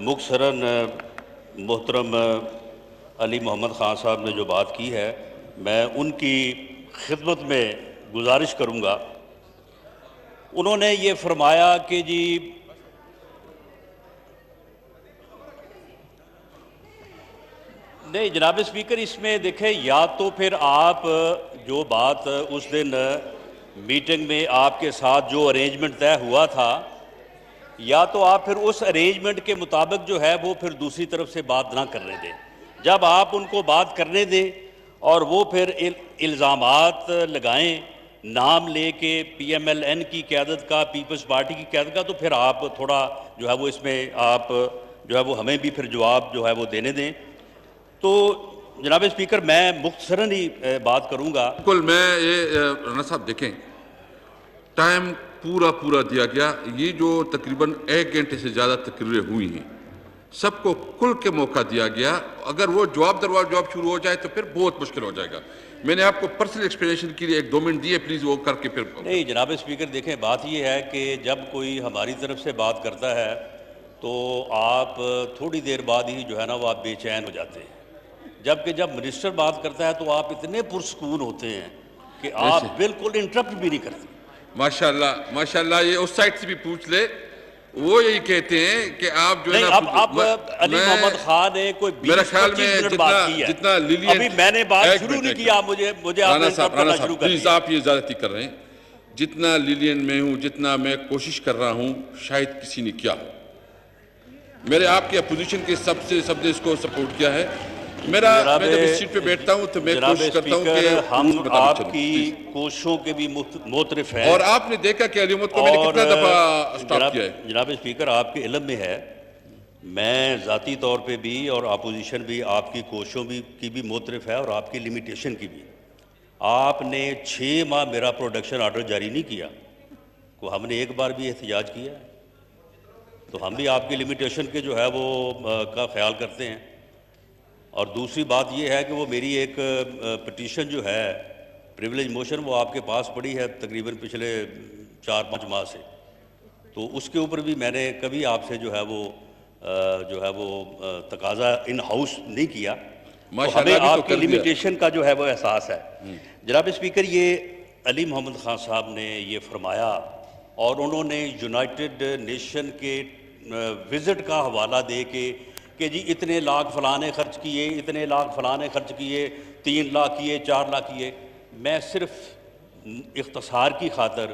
مختصراً محترم علی محمد خان صاحب نے جو بات کی ہے، میں ان کی خدمت میں گزارش کروں گا۔ انہوں نے یہ فرمایا کہ جی نہیں جناب اسپیکر، اس میں دیکھیں، یا تو پھر آپ جو بات اس دن میٹنگ میں آپ کے ساتھ جو ارینجمنٹ طے ہوا تھا، یا تو آپ پھر اس ارینجمنٹ کے مطابق جو ہے وہ پھر دوسری طرف سے بات نہ کرنے دیں۔ جب آپ ان کو بات کرنے دیں اور وہ پھر الزامات لگائیں نام لے کے پی ایم ایل این کی قیادت کا، پیپلز پارٹی کی قیادت کا، تو پھر آپ تھوڑا جو ہے وہ اس میں آپ جو ہے وہ ہمیں بھی پھر جواب جو ہے وہ دینے دیں۔ تو جناب اسپیکر، میں مختصراً ہی بات کروں گا۔ بالکل، میں یہ رانا صاحب دیکھیں، ٹائم پورا دیا گیا۔ یہ جو تقریباً 1 گھنٹے سے زیادہ تقریریں ہوئی ہیں، سب کو کھل کے موقع دیا گیا۔ اگر وہ جواب شروع ہو جائے تو پھر بہت مشکل ہو جائے گا۔ میں نے آپ کو پرسنل ایکسپلینیشن کے لیے 1-2 منٹ دیے، پلیز وہ کر کے پھر۔ نہیں جناب اسپیکر، دیکھیں، بات یہ ہے کہ جب کوئی ہماری طرف سے بات کرتا ہے تو آپ تھوڑی دیر بعد ہی جو ہے نا وہ آپ بے چین ہو جاتے ہیں، جبکہ جب منسٹر بات کرتا ہے تو آپ اتنے پرسکون ہوتے ہیں کہ آپ بالکل انٹرپٹ بھی نہیں کرتے۔ ماشاءاللہ، یہ اس سائٹ سے بھی پوچھ لے، وہ یہی کہتے ہیں کہ آپ جو ہے نا، اب علی محمد خان نے کوئی 20-25 منٹ بات کی ہے، جتنا لیلینٹ، ابھی میں نے بات شروع نہیں کیا، مجھے آپ نے انٹرپٹ کرنا شروع کر پلیز، دیا۔ آپ یہ زیادتی کر رہے ہیں۔ جتنا لیلینٹ میں ہوں، جتنا میں کوشش کر رہا ہوں، شاید کسی نے کیا ہو۔ میرے آپ کی اپوزیشن کے سب نے اس کو سپورٹ کیا ہے۔ میں جب اس سیٹ پہ بیٹھتا ہوں تو میں کوشش کرتا ہوں کہ ہم آپ کی کوششوں کے بھی معترف ہیں، اور آپ نے دیکھا کہ علی محمد کو میں نے کتنا دفعہ سٹاپ کیا ہے۔ جناب اسپیکر، آپ کے علم میں ہے، میں ذاتی طور پہ بھی اور اپوزیشن بھی آپ کی کوششوں کی بھی معترف ہے اور آپ کی لیمیٹیشن کی بھی۔ آپ نے 6 ماہ میرا پروڈکشن آرڈر جاری نہیں کیا، کو ہم نے ایک بار بھی احتجاج کیا ہے، تو ہم بھی آپ کی لیمیٹیشن کے جو ہے وہ کا خیال کرتے ہیں۔ اور دوسری بات یہ ہے کہ وہ میری ایک پٹیشن جو ہے پریویلیج موشن، وہ آپ کے پاس پڑی ہے تقریباً پچھلے 4-5 ماہ سے، تو اس کے اوپر بھی میں نے کبھی آپ سے جو ہے وہ تقاضا ان ہاؤس نہیں کیا، تو ہمیں آپ کی لیمیٹیشن کا جو ہے وہ احساس ہے۔ جناب اسپیکر، یہ علی محمد خان صاحب نے یہ فرمایا اور انہوں نے یونائٹڈ نیشن کے وزٹ کا حوالہ دے کے کہ جی اتنے لاکھ فلاں نے خرچ کیے، اتنے لاکھ فلاں نے خرچ کیے، 3 لاکھ کیے، 4 لاکھ کیے۔ میں صرف اختصار کی خاطر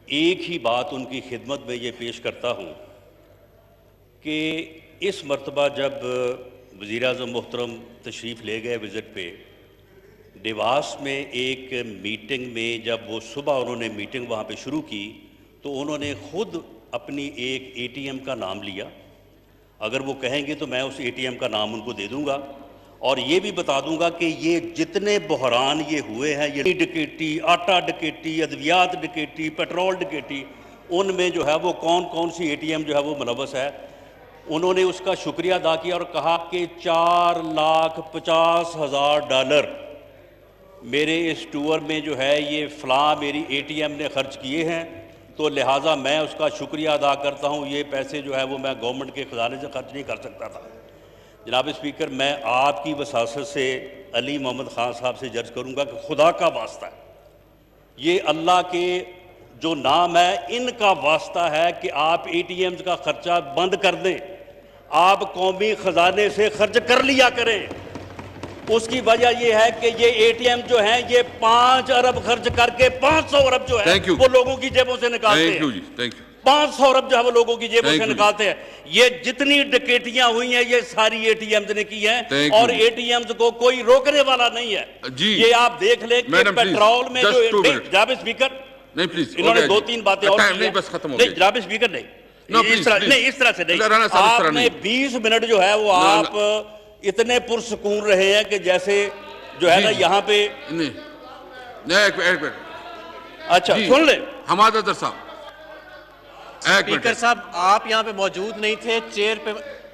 ایک ہی بات ان کی خدمت میں یہ پیش کرتا ہوں کہ اس مرتبہ جب وزیر اعظم محترم تشریف لے گئے وزٹ پہ، ڈیواس میں ایک میٹنگ میں جب وہ صبح انہوں نے میٹنگ وہاں پہ شروع کی تو انہوں نے خود اپنی ایک اے ٹی ایم کا نام لیا۔ اگر وہ کہیں گے تو میں اس اے ٹی ایم کا نام ان کو دے دوں گا اور یہ بھی بتا دوں گا کہ یہ جتنے بحران یہ ہوئے ہیں، یہ ڈکیٹی، آٹا ڈکیٹی، ادویات ڈکیٹی، پیٹرول ڈکیٹی، ان میں جو ہے وہ کون سی اے ٹی ایم جو ہے وہ ملوث ہے۔ انہوں نے اس کا شکریہ ادا کیا اور کہا کہ $4,50,000 میرے اس ٹور میں جو ہے یہ فلاں میری اے ٹی ایم نے خرچ کیے ہیں، تو لہٰذا میں اس کا شکریہ ادا کرتا ہوں، یہ پیسے جو ہے وہ میں گورنمنٹ کے خزانے سے خرچ نہیں کر سکتا تھا۔ جناب اسپیکر، میں آپ کی وساطت سے علی محمد خان صاحب سے عرض کروں گا کہ خدا کا واسطہ ہے، یہ اللہ کے جو نام ہے ان کا واسطہ ہے کہ آپ اے ٹی ایمز کا خرچہ بند کر دیں، آپ قومی خزانے سے خرچ کر لیا کریں۔ اس کی وجہ یہ ہے کہ یہ اے ٹی ایم جو ہیں یہ 5 ارب خرچ کر کے 500 ارب جو ہے وہ لوگوں کی جیبوں سے نکالتے ہیں۔ 500 ارب جو ہے وہ لوگوں کی جیبوں سے نکالتے ہیں۔ یہ جتنی ڈکیٹیاں ہوئی ہیں یہ ساری اے ٹی ایمز نے کی ہیں اور اے ٹی ایمز کو کوئی روکنے والا نہیں ہے۔ یہ آپ دیکھ لیں کہ پیٹرول میں جو جناب اسپیکر انہوں نے 2-3 باتیں اور کی ہیں۔ جناب اسپیکر نہیں، اس طرح سے نہیں، آپ نے 20 منٹ جو ہے وہ آپ اتنے پرسکون رہے ہیں کہ جیسے جو ہے نا یہاں پہ اچھا سن لیں حمادہ صاحب، اسپیکر صاحب آپ یہاں پہ موجود نہیں تھے، چیئر پہ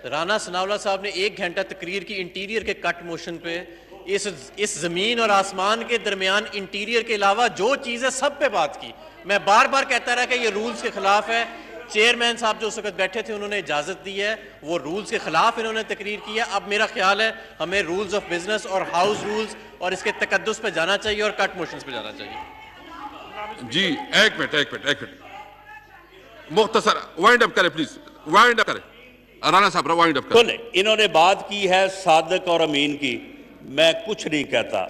رانا ثناءاللہ صاحب نے 1 گھنٹہ تقریر کی انٹیریئر کے کٹ موشن پہ، اس زمین اور آسمان کے درمیان انٹیریئر کے علاوہ جو چیزیں سب پہ بات کی۔ میں بار بار کہتا رہا کہ یہ رولز کے خلاف ہے، چیئرمین صاحب جو اس وقت بیٹھے تھے انہوں نے اجازت دی ہے, وہ رولز کے خلاف انہوں نے تقریر کی ہے. اب میرا خیال ہے ہمیں رولز آف بزنس اور ہاؤس رولز اور اس کے تقدس پہ جانا چاہیے اور کٹ موشنز پہ جانا چاہیے. جی ایک منٹ مختصر وائنڈ اپ کریں پلیز, وائنڈ اپ کریں رانا صاحب, وائنڈ اپ کریں. سنیں, انہوں نے بات کی ہے صادق اور امین کی, میں کچھ نہیں کہتا.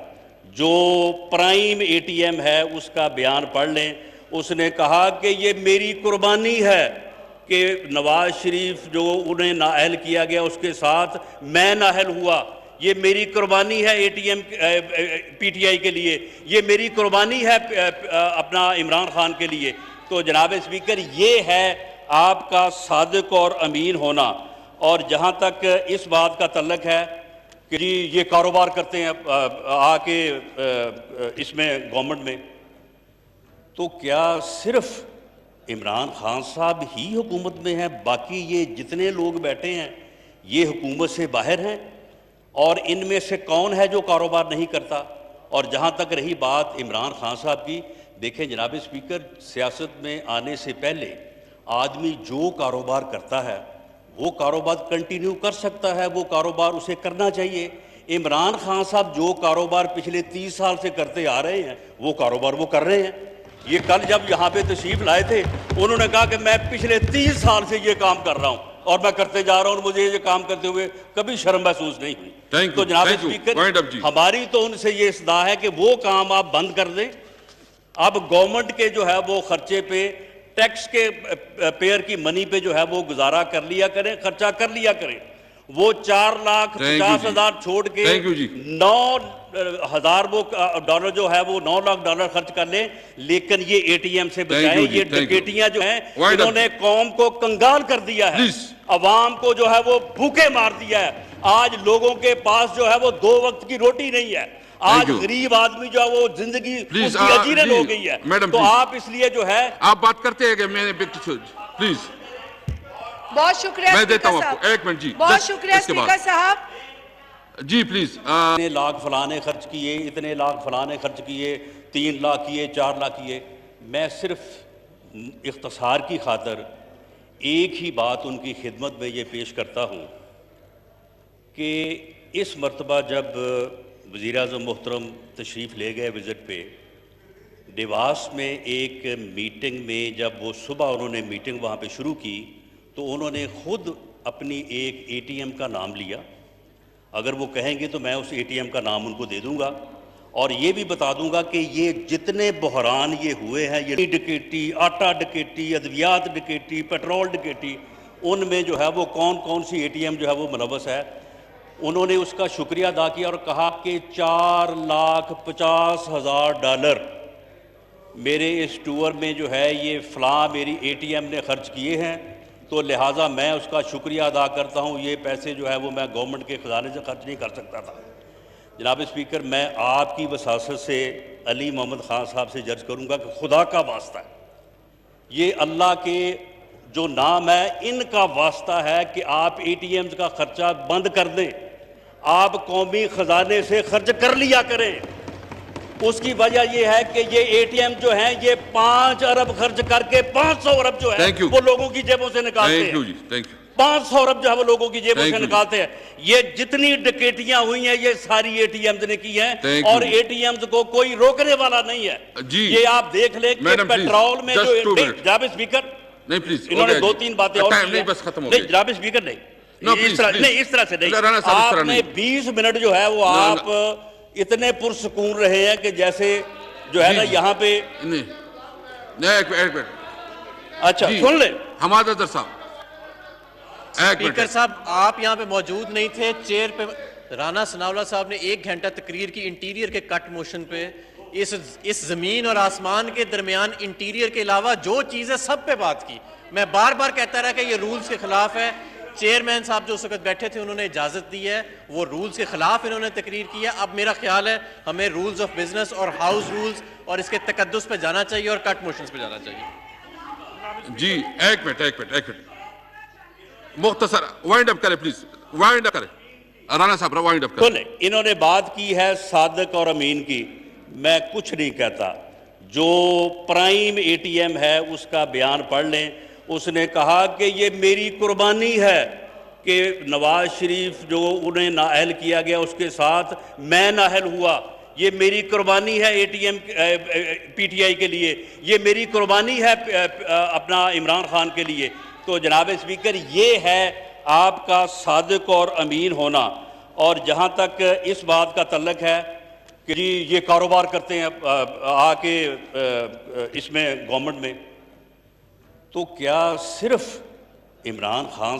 جو پرائم اے ٹی ایم ہے اس کا بیان پڑھ لیں. اس نے کہا کہ یہ میری قربانی ہے کہ نواز شریف جو انہیں نااہل کیا گیا اس کے ساتھ میں نااہل ہوا, یہ میری قربانی ہے A T M P T I کے لیے, یہ میری قربانی ہے اپنا عمران خان کے لیے. تو جناب اسپیکر, یہ ہے آپ کا صادق اور امین ہونا. اور جہاں تک اس بات کا تعلق ہے کہ جی یہ کاروبار کرتے ہیں آ کے اس میں گورنمنٹ میں, تو کیا صرف عمران خان صاحب ہی حکومت میں ہیں؟ باقی یہ جتنے لوگ بیٹھے ہیں یہ حکومت سے باہر ہیں؟ اور ان میں سے کون ہے جو کاروبار نہیں کرتا؟ اور جہاں تک رہی بات عمران خان صاحب کی, دیکھیں جناب اسپیکر, سیاست میں آنے سے پہلے آدمی جو کاروبار کرتا ہے وہ کاروبار کنٹینیو کر سکتا ہے, وہ کاروبار اسے کرنا چاہیے. عمران خان صاحب جو کاروبار پچھلے 30 سال سے کرتے آ رہے ہیں وہ کاروبار وہ کر رہے ہیں. یہ کل جب یہاں پہ تشریف لائے تھے انہوں نے کہا کہ میں پچھلے 30 سال سے یہ کام کر رہا ہوں اور میں کرتے جا رہا ہوں, مجھے یہ کام کرتے ہوئے کبھی شرم محسوس نہیں ہوئی. تو جناب اسپیکر, ہماری تو ان سے یہ صدا ہے کہ وہ کام آپ بند کر دیں. اب گورنمنٹ کے جو ہے وہ خرچے پہ, ٹیکس کے پیئر کی منی پہ جو ہے وہ گزارا کر لیا کریں, خرچہ کر لیا کریں. وہ 4,50,000 چھوڑ کے 9,000 وہ ڈالر جو ہے وہ 9 لاکھ ڈالر خرچ کر لیں, لیکن یہ اے ٹی ایم سے بچائیں. یہ ڈکیٹیاں جو ہیں انہوں نے قوم کو کنگال کر دیا ہے, عوام کو جو ہے وہ بھوکے مار دیا ہے. آج لوگوں کے پاس جو ہے وہ 2 وقت کی روٹی نہیں ہے. آج غریب آدمی جو ہے وہ زندگی اس کی اجیرن ہو گئی ہے. تو آپ اس لیے جو ہے آپ بات کرتے ہیں کہ میں نے پلیز. بہت شکریہ میں دیتا ہوں آپ کو 1 منٹ. جی بہت شکریہ اسپیکر صاحب. جی پلیز. اتنے لاکھ فلانے خرچ کیے, اتنے لاکھ فلانے خرچ کیے, 3 لاکھ کیے, 4 لاکھ کیے. میں صرف اختصار کی خاطر ایک ہی بات ان کی خدمت میں یہ پیش کرتا ہوں کہ اس مرتبہ جب وزیر اعظم محترم تشریف لے گئے وزٹ پہ, ڈیواس میں ایک میٹنگ میں جب وہ صبح انہوں نے میٹنگ وہاں پہ شروع کی تو انہوں نے خود اپنی ایک اے ٹی ایم کا نام لیا. اگر وہ کہیں گے تو میں اس اے ٹی ایم کا نام ان کو دے دوں گا, اور یہ بھی بتا دوں گا کہ یہ جتنے بحران یہ ہوئے ہیں, یہ ڈکیٹی, آٹا ڈکیٹی, ادویات ڈکیٹی, پیٹرول ڈکیٹی, ان میں جو ہے وہ کون کون سی اے ٹی ایم جو ہے وہ ملوث ہے. انہوں نے اس کا شکریہ ادا کیا اور کہا کہ 4,50,000 ڈالر میرے اس ٹور میں جو ہے یہ فلاں میری اے ٹی ایم نے خرچ کیے ہیں, تو لہٰذا میں اس کا شکریہ ادا کرتا ہوں. یہ پیسے جو ہے وہ میں گورنمنٹ کے خزانے سے خرچ نہیں کر سکتا تھا. جناب اسپیکر, میں آپ کی وساست سے علی محمد خان صاحب سے جرج کروں گا کہ خدا کا واسطہ ہے, یہ اللہ کے جو نام ہے ان کا واسطہ ہے کہ آپ اے ٹی ایمز کا خرچہ بند کر دیں. آپ قومی خزانے سے خرچ کر لیا کریں. اس کی وجہ یہ ہے کہ یہ اے ٹی ایم جو ہیں یہ 5 ارب خرچ کر کے 500 ارب جو ہے وہ لوگوں کی جیبوں سے نکالتے ہیں. 500 ارب جو ہے وہ لوگوں کی جیبوں سے نکالتے ہیں. یہ جتنی ڈکیٹیاں ہوئی ہیں یہ ساری اے ٹی ایمز نے کی ہیں, اور اے ٹی ایمز کو کوئی روکنے والا نہیں ہے. یہ آپ دیکھ لیں کہ پیٹرول میں جو جناب اسپیکر انہوں نے 2-3 باتیں اور کی ہیں. جناب اسپیکر نہیں, اس طرح سے نہیں. آپ نے 20 منٹ جو ہے وہ آپ اتنے پرسکون رہے ہیں کہ جیسے جو ہے نا یہاں پہ. اچھا سن لیں حماد اظہر صاحب. اسپیکر صاحب آپ یہاں پہ موجود نہیں تھے. چیئر پہ رانا ثناء اللہ صاحب نے 1 گھنٹہ تقریر کی انٹیریئر کے کٹ موشن پہ. اس زمین اور آسمان کے درمیان انٹیریئر کے علاوہ جو چیزیں سب پہ بات کی. میں بار بار کہتا رہا کہ یہ رولز کے خلاف ہے. چیئرمین صاحب جو اس وقت بیٹھے تھے انہوں نے اجازت دی ہے, وہ رولز کے خلاف انہوں نے تقریر کی ہے. اب میرا خیال ہے ہمیں رولز آف بزنس اور ہاؤس رولز اور اس کے تقدس پہ جانا چاہیے اور کٹ موشنز پہ جانا چاہیے. جی 1 منٹ مختصر وائنڈ اپ کریں پلیز. وائنڈ اپ کریں رانا صاحب, وائنڈ اپ کریں. انہوں نے بات کی ہے صادق اور امین کی, میں کچھ نہیں کہتا. جو پرائم اے ٹی ایم ہے اس کا بیان پڑھ لیں. اس نے کہا کہ یہ میری قربانی ہے کہ نواز شریف جو انہیں نااہل کیا گیا اس کے ساتھ میں نااہل ہوا، یہ میری قربانی ہے پی ٹی آئی کے لیے، یہ میری قربانی ہے اپنا عمران خان کے لیے۔ تو جناب اسپیکر، یہ ہے آپ کا صادق اور امین ہونا۔ اور جہاں تک اس بات کا تعلق ہے کہ جی یہ کاروبار کرتے ہیں آ کے اس میں گورنمنٹ میں، تو کیا صرف عمران خان